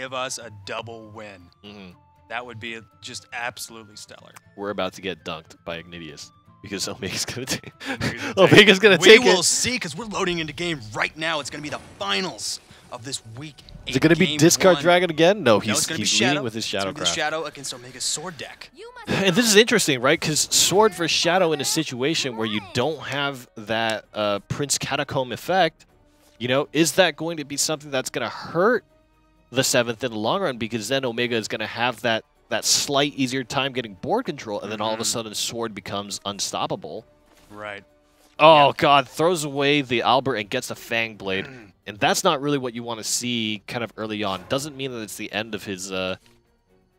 give us a double win. That would be just absolutely stellar. We're about to get dunked by Ignidius because Omega's gonna take. Omega's gonna take it. We will see, because we're loading into game right now. It's gonna be the finals of this week. Is it gonna be Discard Dragon again? No, he's leading with his Shadow. Shadowcraft. Shadow against Omega's Sword deck. And this is interesting, right? Because Sword versus Shadow in a situation where you don't have that Prince Catacomb effect, you know, is that going to be something that's going to hurt the 7th in the long run? Because then Omega is going to have that slight easier time getting board control, and then all of a sudden Sword becomes unstoppable. Right. Oh, God, throws away the Albert and gets a Fang Blade. And that's not really what you want to see kind of early on. Doesn't mean that it's the end of his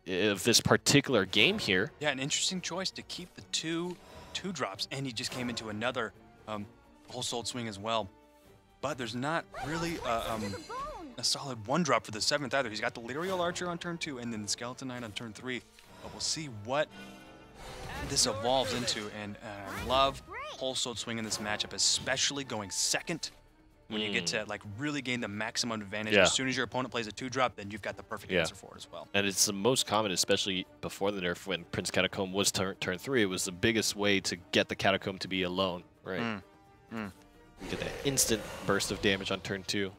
of this particular game here. Yeah, an interesting choice to keep the two drops, and he just came into another whole soul swing as well. But there's not really a solid 1-drop for the 7th either. He's got the Lyrial Archer on turn 2 and then the Skeleton Knight on turn 3. But we'll see what this evolves into. And I love whole soul swing in this matchup, especially going second. When you get to like really gain the maximum advantage, as soon as your opponent plays a 2-drop, then you've got the perfect answer for it as well. And it's the most common, especially before the nerf when Prince Catacomb was turn 3. It was the biggest way to get the Catacomb to be alone, right? You get that instant burst of damage on turn 2.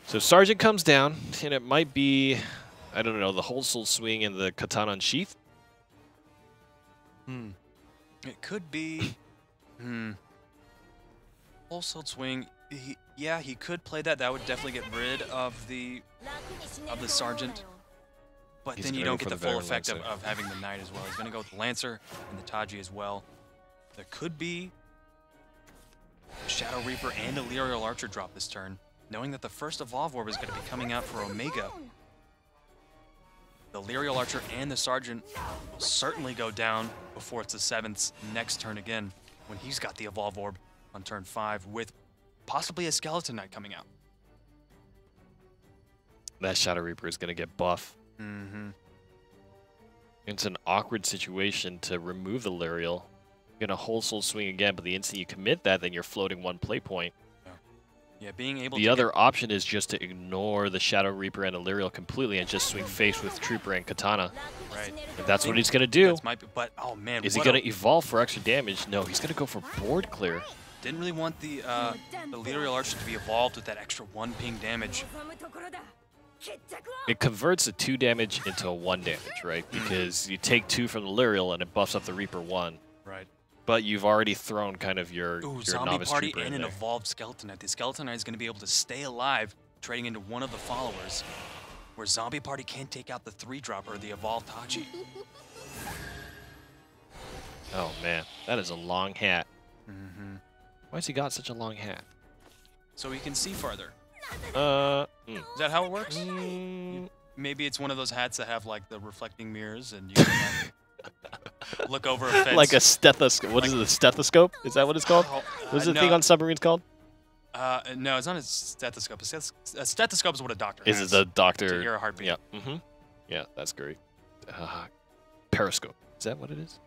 So Sergeant comes down, and it might be, I don't know, the whole soul swing and the Katana Unsheath. It could be. Whole soul swing. He could play that. That would definitely get rid of the Sergeant. But then you don't get the full effect of having the Knight as well. He's going to go with the Lancer and the Taji as well. There could be a Shadow Reaper and a Lyrial Archer drop this turn, knowing that the first Evolve Orb is going to be coming out for Omega. The Lyrial Archer and the Sergeant will certainly go down before it's the 7th's next turn again, when he's got the Evolve Orb on turn 5 with possibly a Skeleton Knight coming out. That Shadow Reaper is going to get buff. It's an awkward situation to remove the Lyrial. You're going to whole soul swing again, but the instant you commit that, then you're floating 1 play point. Yeah, being able the other option is just to ignore the Shadow Reaper and the Lyrial completely and just swing face with Trooper and Katana. Right. And that's what he's going to do. But, oh man. Is he going to evolve for extra damage? No, he's going to go for board clear. Didn't really want the Lyrial Archer to be evolved with that extra 1 ping damage. It converts a 2 damage into a 1 damage, right? Because you take 2 from the Lyrial and it buffs up the Reaper 1. Right. But you've already thrown kind of your Zombie novice Party Trooper and in an there. evolved Skeleton Knight. The Skeleton Knight is going to be able to stay alive, trading into one of the followers, where Zombie Party can't take out the 3-drop or the evolved Tachi. Oh man, that is a long hat. Why's he got such a long hat? So he can see farther. Is that how it works? Maybe it's one of those hats that have like the reflecting mirrors and you can like, look over a fence. Like a stethoscope. What is it, a stethoscope? Is that what it's called? What's the thing on submarines called? No, it's not a stethoscope. A stethoscope is what a doctor has. Is it the doctor? To hear a heartbeat. Yeah. Yeah, that's great. Periscope. Is that what it is?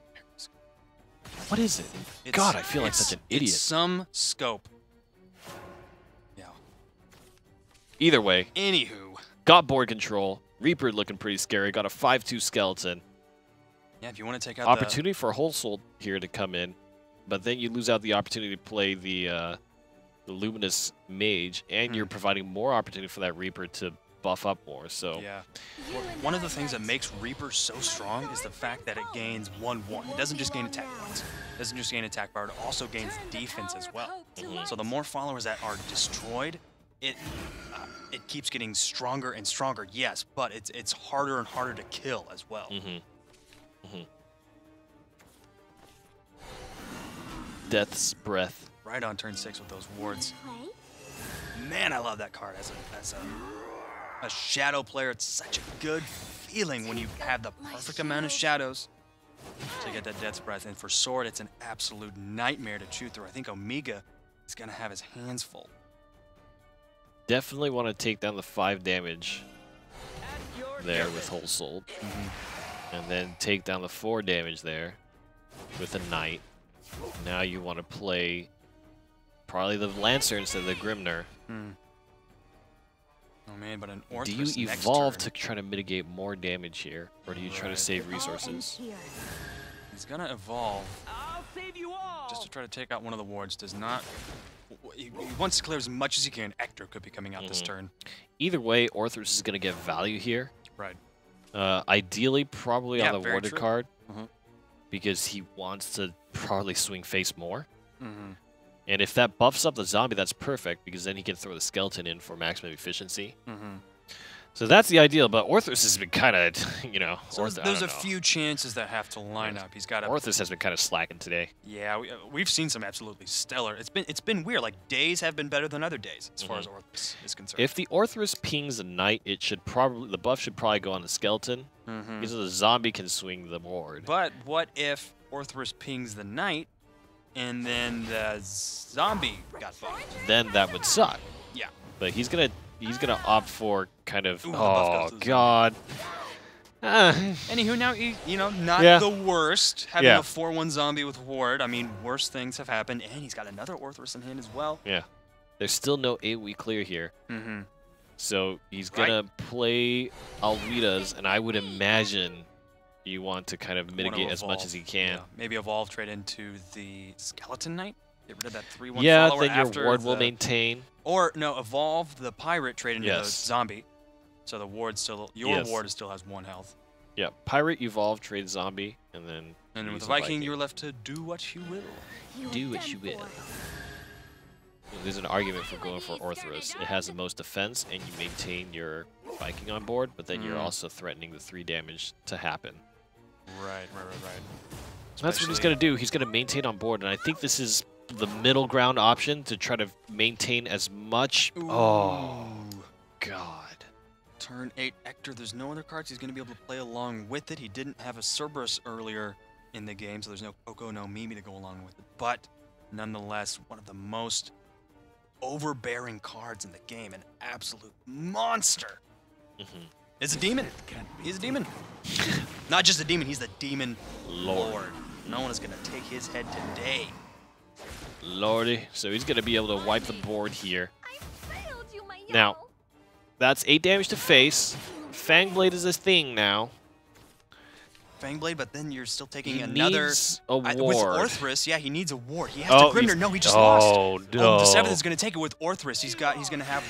What is it? God, I feel like such an idiot. It's some scope. Yeah. Either way. Anywho. Got board control. Reaper looking pretty scary. Got a 5/2 skeleton. Yeah, if you want to take out opportunity for Whole Soul here to come in, but then you lose out the opportunity to play the Luminous Mage, and you're providing more opportunity for that Reaper to buff up more. So yeah, one of the things that makes Reaper so strong is the fact that it gains 1/1. It doesn't just gain attack points. It doesn't just gain attack power. It also gains defense as well. So the more followers that are destroyed, it keeps getting stronger and stronger. Yes, but it's harder and harder to kill as well. Death's Breath. Right on turn 6 with those wards. Man, I love that card as a shadow player. It's such a good feeling when you have the perfect amount of shadows to get that Death's Breath. And for Sword, it's an absolute nightmare to chew through. I think Omega is going to have his hands full. Definitely want to take down the 5 damage there with Whole Soul. And then take down the 4 damage there with a Knight. Now you want to play probably the Lancer instead of the Grimner. Oh man, but an Do Orthrus you next evolve turn. to try to mitigate more damage here, or do you try to save resources? He's gonna evolve I'll save you all. just to try to take out one of the wards. Does not. He wants to clear as much as he can. Ector could be coming out this turn. Either way, Orthrus is going to get value here. Right. Ideally, probably Yeah, on the very warded true. card, Mhm. because he wants to probably swing face more. Mm-hmm. And if that buffs up the zombie, that's perfect, because then he can throw the skeleton in for maximum efficiency. Mm-hmm. So that's the ideal, but Orthrus has been kind of, you know, So I there's don't a know. few chances that have to line up. He's got to. Orthrus has been kind of slacking today. Yeah, we've seen some absolutely stellar. It's been weird. Like days have been better than other days as far as Orthrus is concerned. If the Orthrus pings a knight, it should probably the buff should probably go on the skeleton, Mhm. because the zombie can swing the ward. But what if Orthrus pings the knight, and then the zombie got buffed? Then that would suck. Yeah. But he's gonna opt for kind of Ooh, the buff goes oh to the god. Anywho, now not Yeah. the worst. Having Yeah. a 4/1 zombie with ward. I mean, worse things have happened, and he's got another Orthrus in hand as well. Yeah. There's still no 8-week clear here. Mm-hmm. So he's Right. gonna play Alvida's, and I would imagine you want to kind of mitigate as much as he can. Yeah. Maybe evolve trade into the skeleton knight. Get rid of that 3/1 Yeah, follower then your after ward will the- maintain. Or no, evolve the pirate trade into the Yes. zombie. So the ward still Yes. ward still has 1 health. Yeah, pirate evolve, trade zombie, and then And with use the a Viking, you're left to do what you will. do what you will. There's an argument for going for Orthrus. It has the most defense, and you maintain your Viking on board, but then you're also threatening the 3 damage to happen. Right. That's what he's going to do. He's going to maintain on board, and I think this is the middle ground option to try to maintain as much. Oh, God. Turn 8 Ector. There's no other cards he's going to be able to play along with it. He didn't have a Cerberus earlier in the game, so there's no Coco, no Mimi to go along with it. But nonetheless, one of the most overbearing cards in the game, an absolute monster. It's a demon. He's a demon. Not just a demon, he's the demon lord. No one is going to take his head today. Lordy. So he's going to be able to wipe the board here. I failed you, my Now, yellow. that's 8 damage to face. Fangblade is a thing now. Fangblade, but then you're still taking He another. needs a With ward. Orthrus, yeah, he needs a ward. He has Oh, to Grimner. he's- No, he just lost. Oh, no. The 7th is going to take it with Orthrus. He's going to have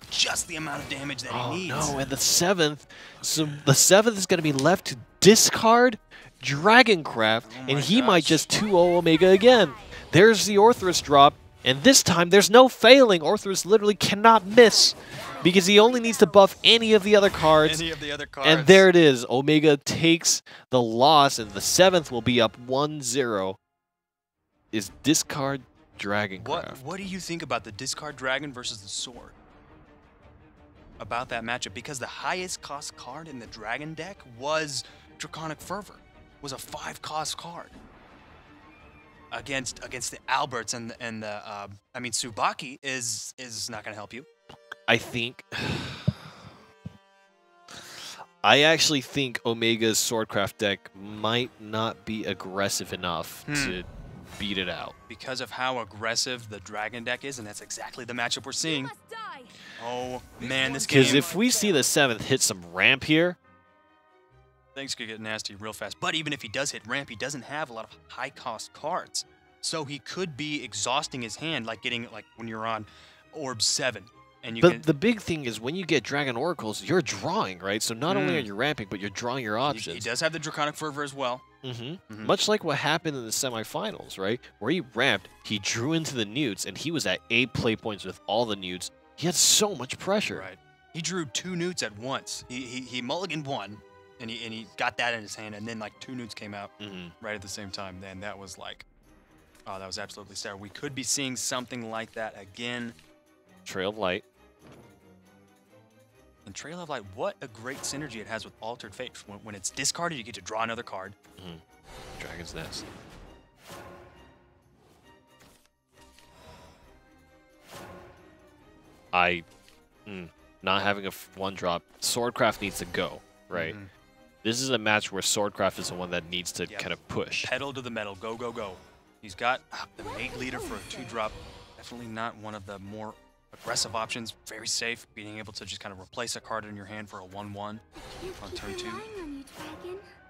just the amount of damage that Oh, he needs. no, and the 7th. So the 7th is going to be left to discard Dragoncraft, Oh and my he might gosh. just 2-0 Omega again. There's the Orthrus drop, and this time there's no failing. Orthrus literally cannot miss, because he only needs to buff any of the other cards. Any of the other cards. And there it is. Omega takes the loss, and the 7th will be up 1-0. Is discard Dragoncraft. What do you think about the discard dragon versus the sword? About that matchup, because the highest cost card in the dragon deck was Draconic Fervor, was a 5-cost card against the Alberts and the I mean Tsubaki is not going to help you. I think... I actually think Omega's Swordcraft deck might not be aggressive enough to beat it out. Because of how aggressive the dragon deck is, and that's exactly the matchup we're seeing. Must die. Oh man, this game. Because if we see the 7th hit some ramp here, things could get nasty real fast. But even if he does hit ramp, he doesn't have a lot of high-cost cards. So he could be exhausting his hand, like getting when you're on Orb 7. And you but can, the big thing is when you get Dragon Oracles, you're drawing, right? So not only are you ramping, but you're drawing your he options. does have the Draconic Fervor as well. Much like what happened in the semifinals, right? Where he ramped, he drew into the newts, and he was at 8 play points with all the newts. He had so much pressure. Right. He drew 2 newts at once. He mulliganed 1, and he got that in his hand, and then 2 newts came out right at the same time. Then that was oh, that was absolutely stellar. We could be seeing something like that again. Trail of Light. And Trail of Light, what a great synergy it has with Altered Fate. When it's discarded, you get to draw another card. Dragon's Nest. Not having a 1-drop. Swordcraft needs to go, right? This is a match where Swordcraft is the one that needs to kind of push. Pedal to the metal. Go, go, go. He's got the Mate Leader for a 2-drop. Definitely not one of the more aggressive options, very safe, being able to just kind of replace a card in your hand for a 1/1 on turn 2.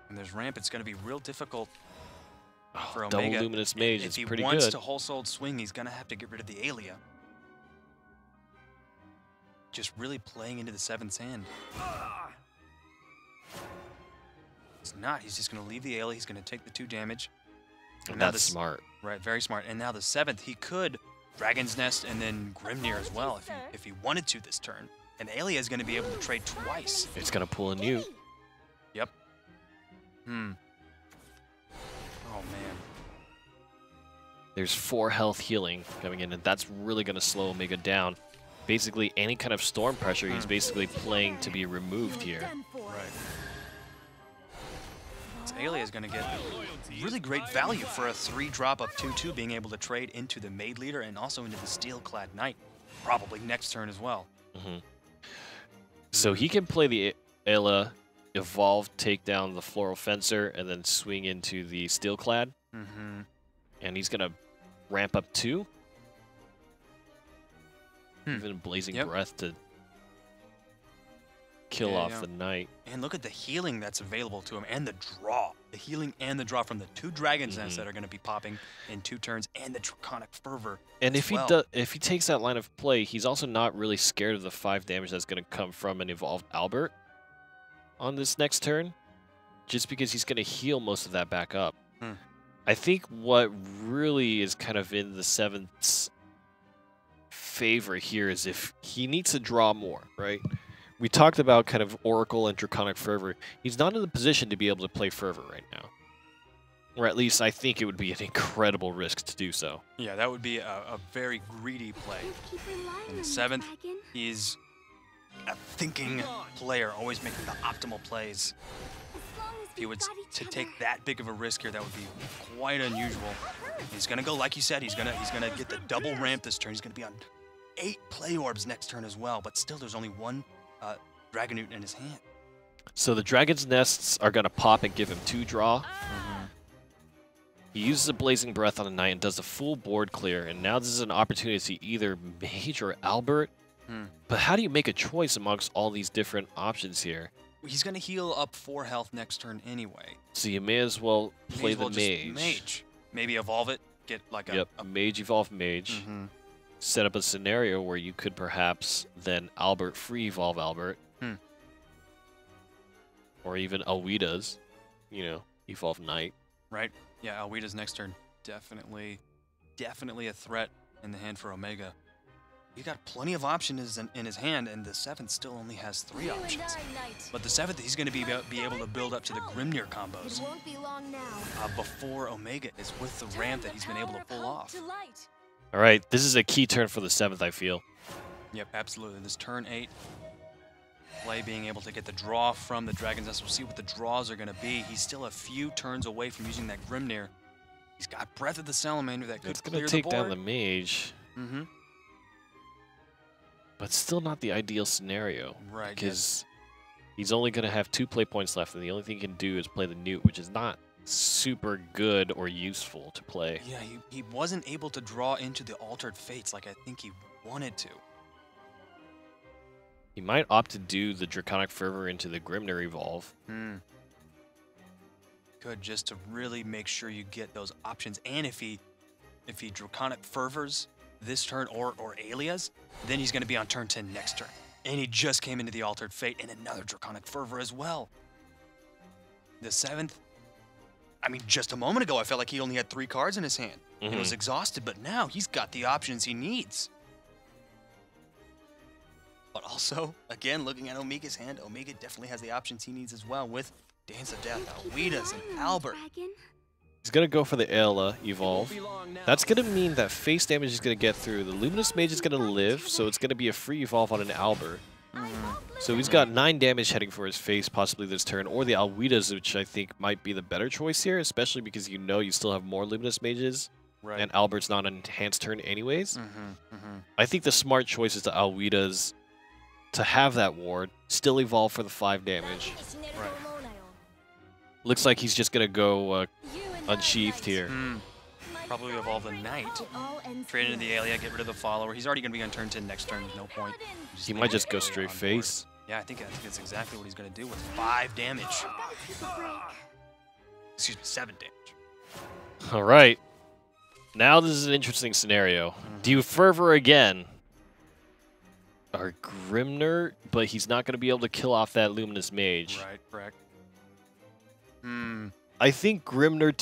And there's ramp, it's going to be real difficult for Omega. Double Luminous Mage is pretty good. If he wants to whole souled swing, he's going to have to get rid of the Aelia. Just really playing into the 7th's hand. He's not. He's just going to leave the Aelia. He's going to take the 2 damage. And that's smart. Right, very smart. And now the 7th, he could Dragon's Nest and then Grimnir as well if he wanted to this turn. And Aelia is going to be able to trade twice. It's going to pull a Newt. Yep. Oh, man. There's 4 health healing coming in, and that's really going to slow Omega down. Basically, any kind of storm pressure, he's basically playing to be removed here. Right. So Aelia is going to get really great value for a 3-drop of 2/2, being able to trade into the Maid Leader and also into the Steel-clad Knight, probably next turn as well. So he can play the Aelia, evolve, take down the Floral Fencer, and then swing into the Steel-clad. And he's going to ramp up 2. Even Blazing Breath to kill off the Knight. And look at the healing that's available to him, and the draw. The healing and the draw from the 2 Dragon's Nests that are going to be popping in 2 turns, and the Draconic Fervor. And if he takes that line of play, he's also not really scared of the 5 damage that's going to come from an evolved Albert on this next turn, just because he's going to heal most of that back up. I think what really is kind of in the 7th's favor here is if he needs to draw more, right? We talked about kind of Oracle and Draconic Fervor. He's not in the position to be able to play Fervor right now. Or at least I think it would be an incredible risk to do so. Yeah, that would be a very greedy play. And the 7th, he's a thinking player, always making the optimal plays. If he was to take that big of a risk here, that would be quite unusual. He's going to go, like you said, he's gonna get the double ramp this turn. He's going to be on 8 play orbs next turn as well, but still there's only 1 Dragon Newt in his hand. So the Dragon's Nests are going to pop and give him 2 draw. He uses a Blazing Breath on the Knight and does the full board clear, and now this is an opportunity to see either Mage or Albert. But how do you make a choice amongst all these different options here? He's going to heal up 4 health next turn anyway. So you may as well play the Mage. Maybe evolve it, get like a Mage, evolve Mage. Set up a scenario where you could perhaps then Albert free evolve Albert. Or even Alwida's, evolve Knight. Right. Yeah, Alwida's next turn. Definitely a threat in the hand for Omega. He's got plenty of options in his hand, and the 7th still only has 3 options. But the 7th, he's going to be able to build up to the Grimnir combos before Omega is with the ramp that he's been able to pull off. All right, this is a key turn for the 7th, I feel. Yep, absolutely. This turn 8 play, being able to get the draw from the Dragon's Nest. We'll see what the draws are going to be. He's still a few turns away from using that Grimnir. He's got Breath of the Salamander that could clear the board. It's going to take down the Mage. But still not the ideal scenario. Right. Because he's only going to have 2 play points left, and the only thing he can do is play the Newt, which is not super good or useful to play. Yeah, he wasn't able to draw into the Altered Fates like I think he wanted to. He might opt to do the Draconic Fervor into the Grimnir Evolve. Good, just to really make sure you get those options. And if he Draconic Fervors this turn or Aelia's, then he's going to be on turn 10 next turn. And he just came into the Altered Fate and another Draconic Fervor as well. The 7th, I mean, just a moment ago, I felt like he only had 3 cards in his hand. He was exhausted, but now he's got the options he needs. But also, again, looking at Omega's hand, Omega definitely has the options he needs as well with Dance of Death, Alwida's, and Albert. He's going to go for the Aelia Evolve. That's going to mean that face damage is going to get through. The Luminous Mage is going to live, so it's going to be a free Evolve on an Albert. So he's got 9 damage heading for his face possibly this turn, or the Alwida's, which I think might be the better choice here, especially because you still have more Luminous Mages, and Albert's not an enhanced turn anyways. I think the smart choice is the Alwida's to have that ward, still evolve for the 5 damage. Looks like he's just going to go unsheathed here. Probably evolve the Knight. Trade into the Aelia, get rid of the follower. He's already going to be on turn 10 next turn. There's no point. He might just go straight face. Yeah, I think that's exactly what he's going to do with 5 damage. Excuse me, 7 damage. All right. Now this is an interesting scenario. Do you Fervor again? Or Grimner, but he's not going to be able to kill off that Luminous Mage. Right, correct. I think Grimner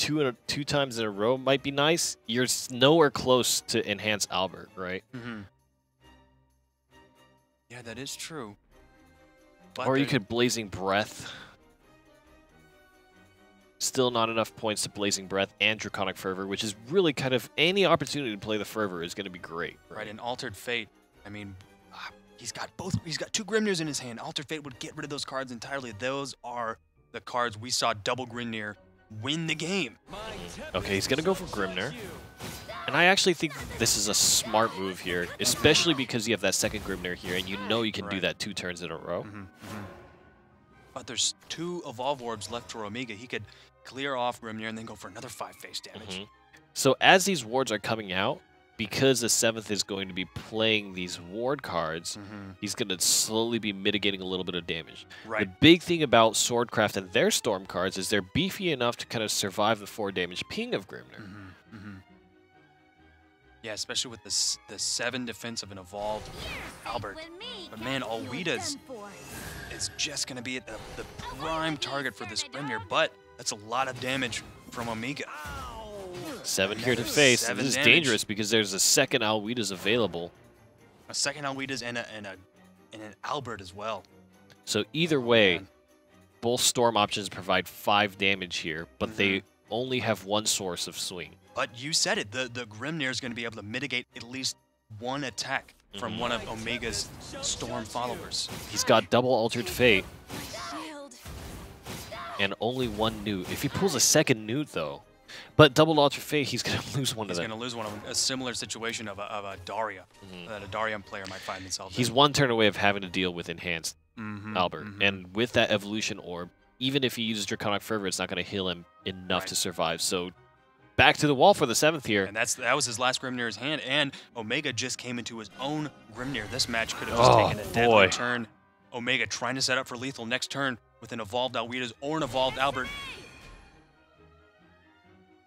two times in a row might be nice. You're nowhere close to Enhance Albert, right? Yeah, that is true. But Or you could Blazing Breath. Still not enough points to Blazing Breath and Draconic Fervor, which is really kind of any opportunity to play the Fervor is going to be great. Right, and Altered Fate. I mean, he's got both. He's got 2 Grimners in his hand. Altered Fate would get rid of those cards entirely. Those are the cards we saw double Grimnir win the game. Okay, he's going to go for Grimnir. And I actually think this is a smart move here, especially because you have that second Grimnir here, and you know you can do that 2 turns in a row. But there's 2 Evolve Orbs left for Omega. He could clear off Grimnir and then go for another 5 face damage. So as these wards are coming out, because the 7th is going to be playing these ward cards, he's going to slowly be mitigating a little bit of damage. Right. The big thing about Swordcraft and their Storm cards is they're beefy enough to kind of survive the 4 damage ping of Grimnir. Yeah, especially with the 7 defense of an evolved Albert. But man, Alwida's is just going to be at the prime target for this Grimnir, but that's a lot of damage from Omega. 7 here to face. 7 This is damage. dangerous because there's a second Alwida's available. A second Alwida's and an Albert as well. So either way, both Storm options provide 5 damage here, but they only have 1 source of swing. But you said it, the Grimnir is going to be able to mitigate at least 1 attack from one of Omega's Storm followers. He's got double Altered Fate and only 1 Newt. If he pulls a second Newt, though, but double Altered Fate, he's going to lose one of them. He's going to lose one of them. A similar situation of a Daria that a Daria player might find themselves He's in. 1 turn away of having to deal with Enhanced Albert. And with that Evolution Orb, even if he uses Draconic Fervor, it's not going to heal him enough to survive. So back to the wall for the 7th here. And that was his last Grimnir in his hand, and Omega just came into his own Grimnir. This match could have just taken a deadly turn. Omega trying to set up for lethal next turn with an evolved Alwida's or an evolved Albert.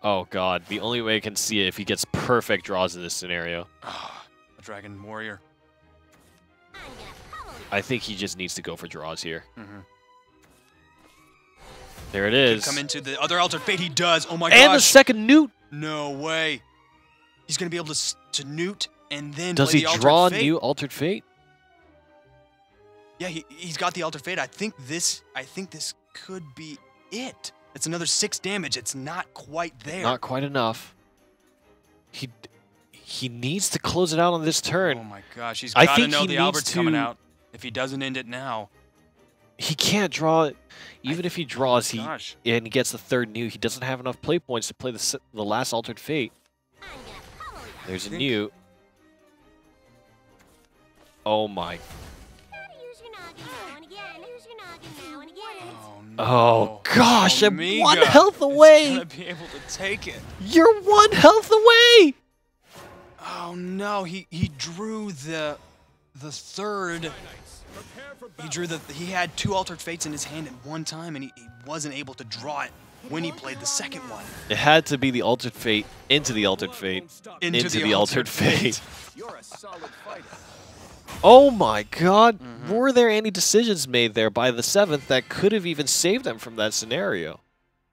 Oh god, the only way I can see it if he gets perfect draws in this scenario. A Dragon Warrior. I think he just needs to go for draws here. There it is. Come into the other Altered Fate. He does. Oh my gosh. And the second Newt. No way. He's going to be able to Newt and then Does play he the draw Altered Fate. new Altered Fate? Yeah, he's got the Altered Fate. I think this could be it. It's another 6 damage. It's not quite there. Not quite enough. He needs to close it out on this turn. Oh my gosh, he's I got to think know he the needs Albert's coming to- out. If he doesn't end it now. He can't draw it. Even if he draws, Gosh. and he gets the 3rd Newt, he doesn't have enough play points to play the last Altered Fate. There's a Newt. Oh my. Oh gosh, I'm Omega 1 health away. is gonna be able to take it. You're 1 health away. Oh no, he drew the 3rd. He had 2 Altered Fates in his hand at one time, and he wasn't able to draw it when he played the second one. It had to be the Altered Fate into the Altered Fate into the Altered Fate. You're a solid fighter. Oh my god, were there any decisions made there by the 7th that could have even saved them from that scenario?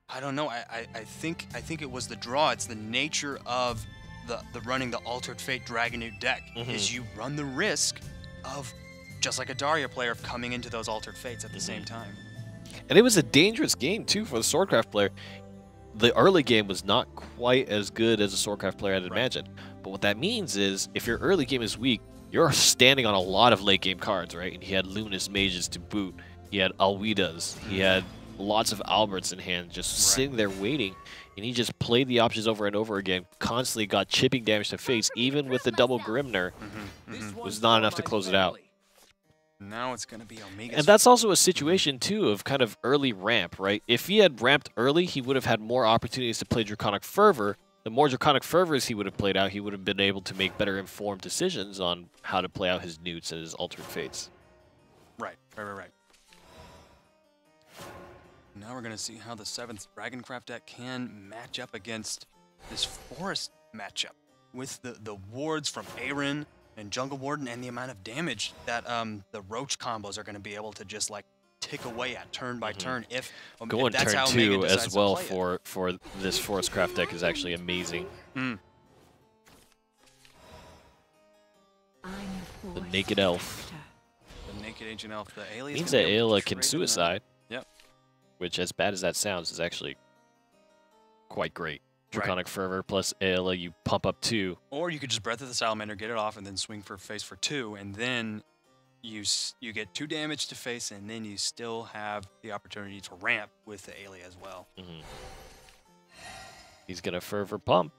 I don't know. I think it was the draw. It's the nature of the running the Altered Fate Dragonute deck is you run the risk of, just like a Daria player, of coming into those Altered Fates at the same time. And it was a dangerous game too for the Swordcraft player. The early game was not quite as good as a Swordcraft player had imagined. But what that means is, if your early game is weak, you're standing on a lot of late game cards, right? And he had Luminous Mages to boot. He had Alwidas. He had lots of Alberts in hand, just sitting there waiting. And he just played the options over and over again, constantly got chipping damage to face, even with the double Grimnir. Was not enough to close it out. Now it's going to be Omega's. And that's also a situation, too, of kind of early ramp, right? If he had ramped early, he would have had more opportunities to play Draconic Fervor, the more Draconic Fervors he would have played out, he would have been able to make better informed decisions on how to play out his Newts and his Altered Fates. Right. Now we're going to see how the 7th Dragoncraft deck can match up against this Forest matchup with the wards from Aaron and Jungle Warden and the amount of damage that the Roach combos are going to be able to just like tick away at turn by turn if going that's turn how 2 Omega as well for this Forest Craft deck is actually amazing. The Naked Elf. The Naked Ancient Elf. The Alias Means that Ayla can trade suicide. Yep. Which, as bad as that sounds, is actually quite great. Draconic Fervor plus Ayla, you pump up 2. Or you could just Breath of the Salamander, get it off, and then swing for face for 2, and then you get 2 damage to face, and then you still have the opportunity to ramp with the Ayla as well. He's gonna Fervor pump.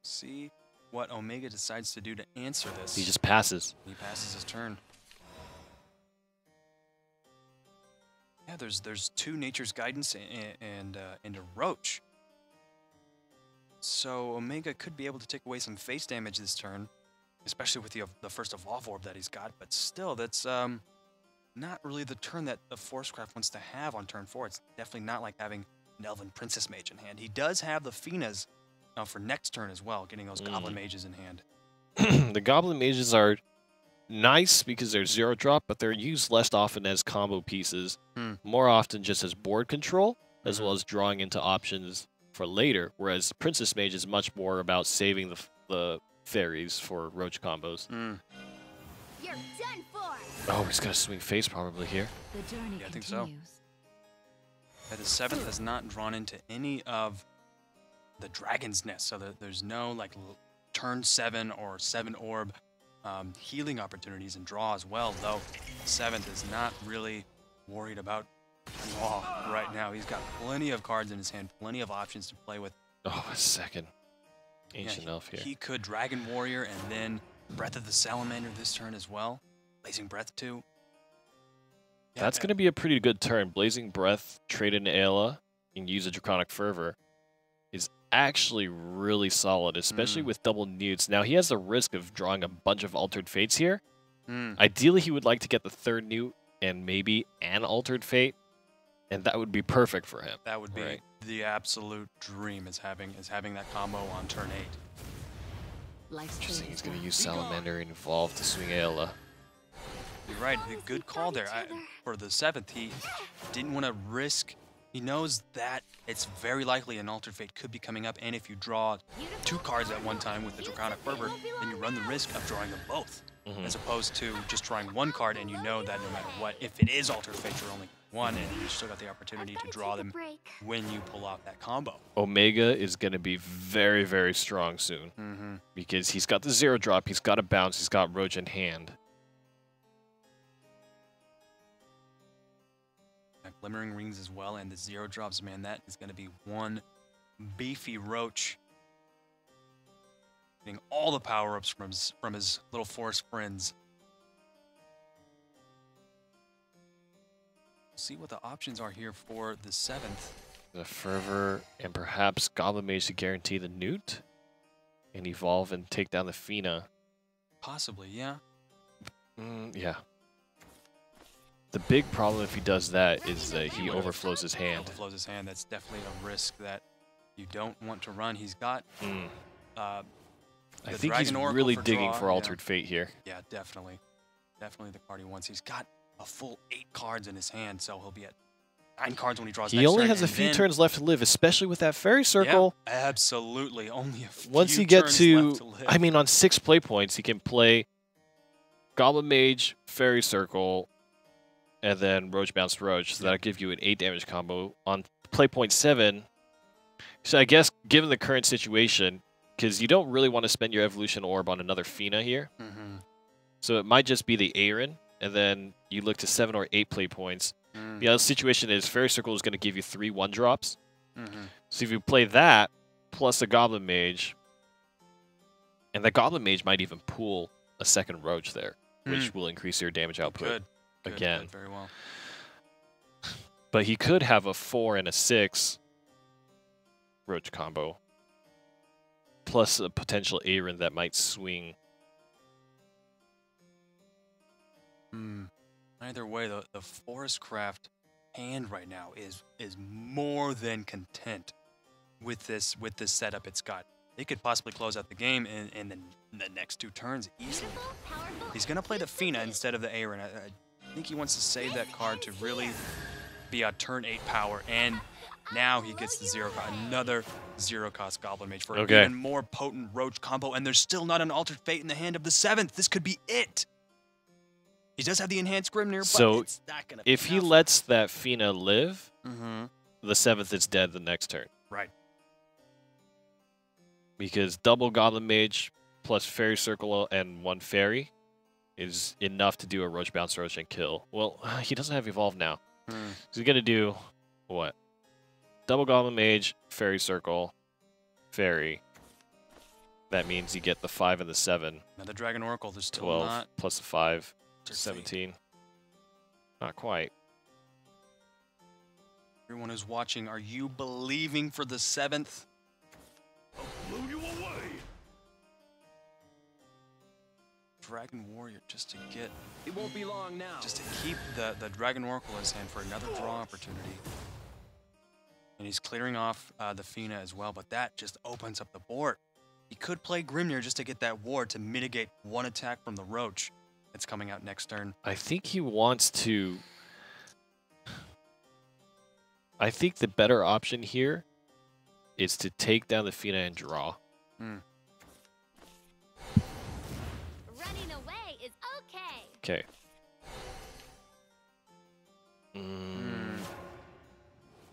See what Omega decides to do to answer this. He just passes. He passes his turn. Yeah, there's 2 Nature's Guidance and a Roach. So Omega could be able to take away some face damage this turn, especially with the first Evolve Orb that he's got. But still, that's not really the turn that the Forestcraft wants to have on turn 4. It's definitely not like having an Elven Princess Mage in hand. He does have the Finas for next turn as well, getting those Goblin Mages in hand. The Goblin Mages are nice because they're 0-drop, but they're used less often as combo pieces, more often just as board control, as well as drawing into options for later, whereas Princess Mage is much more about saving the fairies for Roach combos. You're done for. Oh, he's gonna swing face probably here. The journey I think so. Yeah, the 7th has not drawn into any of the Dragon's Nest, so there's no like turn 7 or 7 orb healing opportunities and draw as well, though the 7th is not really worried about draw right now. He's got plenty of cards in his hand, plenty of options to play with. Oh, a second. Ancient Elf here. He could Dragon Warrior and then Breath of the Salamander this turn as well. Blazing Breath too. Yeah, that's going to be a pretty good turn. Blazing Breath, trade into Ayla, and use a Draconic Fervor is actually really solid, especially with double Newts. Now, he has the risk of drawing a bunch of Altered Fates here. Ideally, he would like to get the 3rd Newt and maybe an Altered Fate, and that would be perfect for him. That would be the absolute dream, is having that combo on turn 8. Interesting, he's going to use Salamander and Evolve to swing Ayla. You're right, a good call there. For the 7th, he didn't want to risk. He knows that it's very likely an Altered Fate could be coming up, and if you draw 2 cards at one time with the Draconic Fervor, then you run the risk of drawing them both, as opposed to just drawing 1 card, and you know that no matter what, if it is Altered Fate, you're only 1, and you still got the opportunity to draw them when you pull off that combo. Omega is going to be very, very strong soon, because he's got the 0-drop, he's got a bounce, he's got Roach in hand. Glimmering Rings as well, and the 0-drops, man, that is going to be one beefy Roach. Getting all the power-ups from his little forest friends. See what the options are here for the 7th. The Fervor and perhaps Goblin Mage to guarantee the Newt, and Evolve and take down the Fina. Possibly, yeah. Yeah. The big problem if he does that is that he overflows his hand. Overflows his hand. That's definitely a risk that you don't want to run. He's got. I think he's really digging for Altered Fate here. Yeah, definitely, definitely the card he wants. He's got a full 8 cards in his hand, so he'll be at 9 cards when he draws. He only has a few turns left to live, especially with that Fairy Circle. Yeah, absolutely, only a few. Once he gets to, left to live. I mean, on 6 play points, he can play Goblin Mage, Fairy Circle, and then Roach Bounce Roach, so that'll give you an 8 damage combo. On play point 7, so I guess given the current situation, because you don't really want to spend your Evolution Orb on another Fina here, so it might just be the Aaron, and then you look to 7 or 8 play points. The other situation is Fairy Circle is going to give you 3 1-drops. So if you play that, plus a Goblin Mage, and that Goblin Mage might even pool a second Roach there, which will increase your damage output. Good, again. very well. But he could have a 4 and a 6 Roach combo. Plus a potential Aaron that might swing. Either way, the Forest Craft hand right now is more than content with this setup it's got. They could possibly close out the game in the next 2 turns easily. He's gonna play the Fina instead of the Aaron. I think he wants to save that card to really be a turn 8 power, and now he gets the another 0-cost Goblin Mage for an even more potent Roach combo, and there's still not an Altered Fate in the hand of the 7th. This could be it. He does have the enhanced Grimnir, but it's not gonna be if he enough. lets that Fina live, the 7th is dead the next turn. Right. Because double Goblin Mage plus Fairy Circle and 1 Fairy is enough to do a Roach Bounce Roach and kill. Well, he doesn't have Evolve now. So he's going to do what? Double Goblin Mage, Fairy Circle, Fairy. That means you get the 5 and the 7. Another Dragon Oracle. There's still 12 not plus the 5, Altered 17. Not quite. Everyone who's watching, are you believing for the 7th? Blow you away. Dragon Warrior just to get, It won't be long now. just to keep the Dragon Oracle in his hand for another draw opportunity. And he's clearing off the Fina as well, but that just opens up the board. He could play Grimnir just to get that ward to mitigate 1 attack from the Roach that's coming out next turn. I think he wants to... I think the better option here is to take down the Fina and draw. Running away is okay. Okay.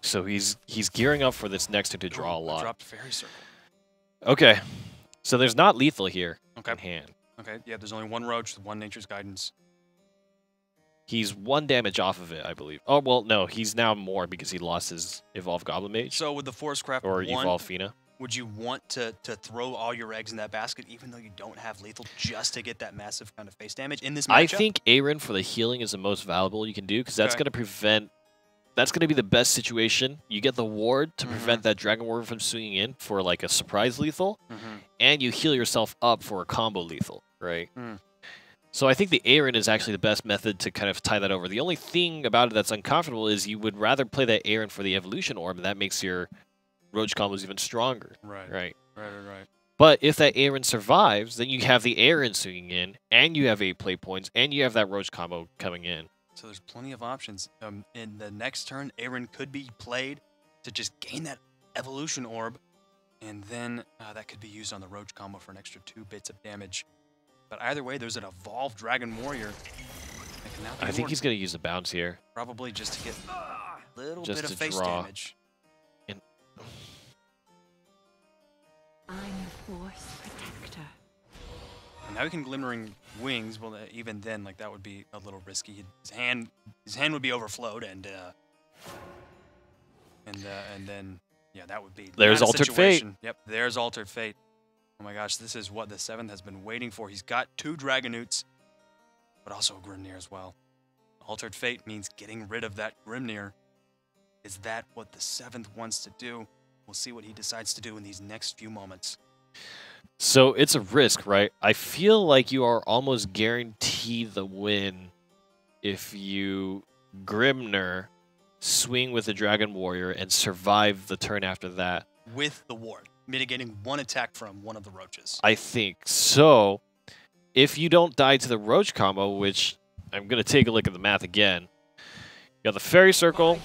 So he's gearing up for this next turn to draw a lot. Dropped Fairy Circle. Okay. So there's not lethal here Okay. in hand. Okay, yeah, there's only 1 Roach, 1 Nature's Guidance. He's 1 damage off of it, I believe. Oh, well, no, he's now more because he lost his Evolve Goblin Mage. So with the Forest Craft Or 1, Evolve Fina. would you want to throw all your eggs in that basket even though you don't have lethal just to get that massive kind of face damage in this matchup? I think Aaron for the healing is the most valuable you can do because that's going to prevent... That's going to be the best situation. You get the ward to prevent that Dragon Warrior from swinging in for like a surprise lethal, and you heal yourself up for a combo lethal, right? So I think the Aaron is actually the best method to kind of tie that over. The only thing about it that's uncomfortable is you would rather play that Aaron for the Evolution Orb, and that makes your Roach combos even stronger. Right. But if that Aaron survives, then you have the Aaron swinging in, and you have 8 play points, and you have that Roach combo coming in. So there's plenty of options. In the next turn, Aaron could be played to just gain that Evolution Orb, and then that could be used on the Roach combo for an extra 2 bits of damage. But either way, there's an Evolved Dragon Warrior. That can now be I think he's going to use a bounce here. probably just to get a little Just bit of to face draw. damage. I'm the Force Protector. And now he can Glimmering Wings. Well, even then, like that would be a little risky. His hand would be overflowed, and then yeah, that would be. There's not a Altered Fate. situation. Yep, there's Altered Fate. Oh my gosh, this is what the 7th has been waiting for. He's got 2 Dragonoots, but also a Grimnir as well. Altered Fate means getting rid of that Grimnir. Is that what the 7th wants to do? We'll see what he decides to do in these next few moments. So it's a risk, right? I feel like you are almost guaranteed the win if you Grimnir, swing with the Dragon Warrior, and survive the turn after that. With the ward, mitigating 1 attack from one of the Roaches. I think so. If you don't die to the Roach combo, which I'm going to take a look at the math again. You got the Fairy Circle.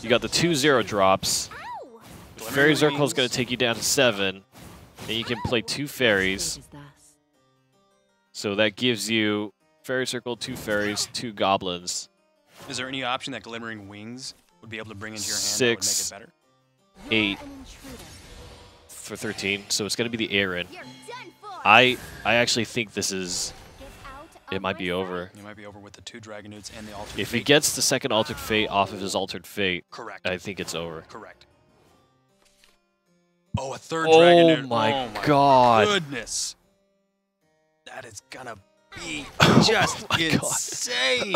You got the 2/0 drops. Ow! The Fairy Circle is going to take you down to 7. And you can play 2 fairies. So that gives you Fairy Circle, 2 fairies, 2 goblins. Is there any option that Glimmering Wings would be able to bring into your hand 6, that would make it better? 8 An intruder. for 13. So it's going to be the Aaron. You're done for. I actually think this is... Get out It of might be my over. You might be over with the 2 Dragonoots and the Altered If he Fate. gets the second Altered Fate off of his Altered Fate, Correct. I think it's over. Correct. Oh, a 3rd Oh Dragonoot. my God. Goodness. That is gonna be just my God. insane.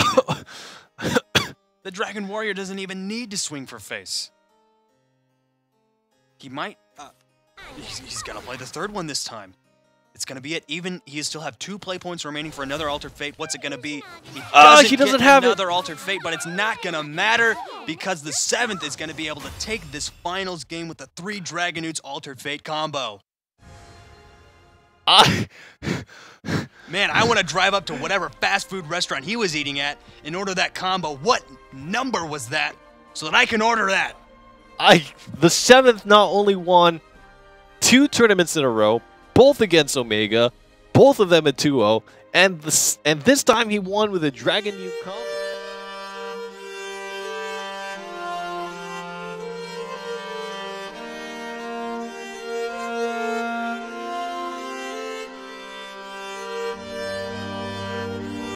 The Dragon Warrior doesn't even need to swing for face. He might... he's going to play the third one this time. It's going to be it. Even he still have 2 play points remaining for another Altered Fate. What's it going to be? He doesn't have another Altered Fate, but it's not going to matter because the 7th is going to be able to take this finals game with the 3 Dragonutes Altered Fate combo. Man, I want to drive up to whatever fast food restaurant he was eating at and order that combo. What number was that so that I can order that? The 7th not only won 2 tournaments in a row, both against Omega, both of them at 2-0, and this time he won with a Dragon U combo.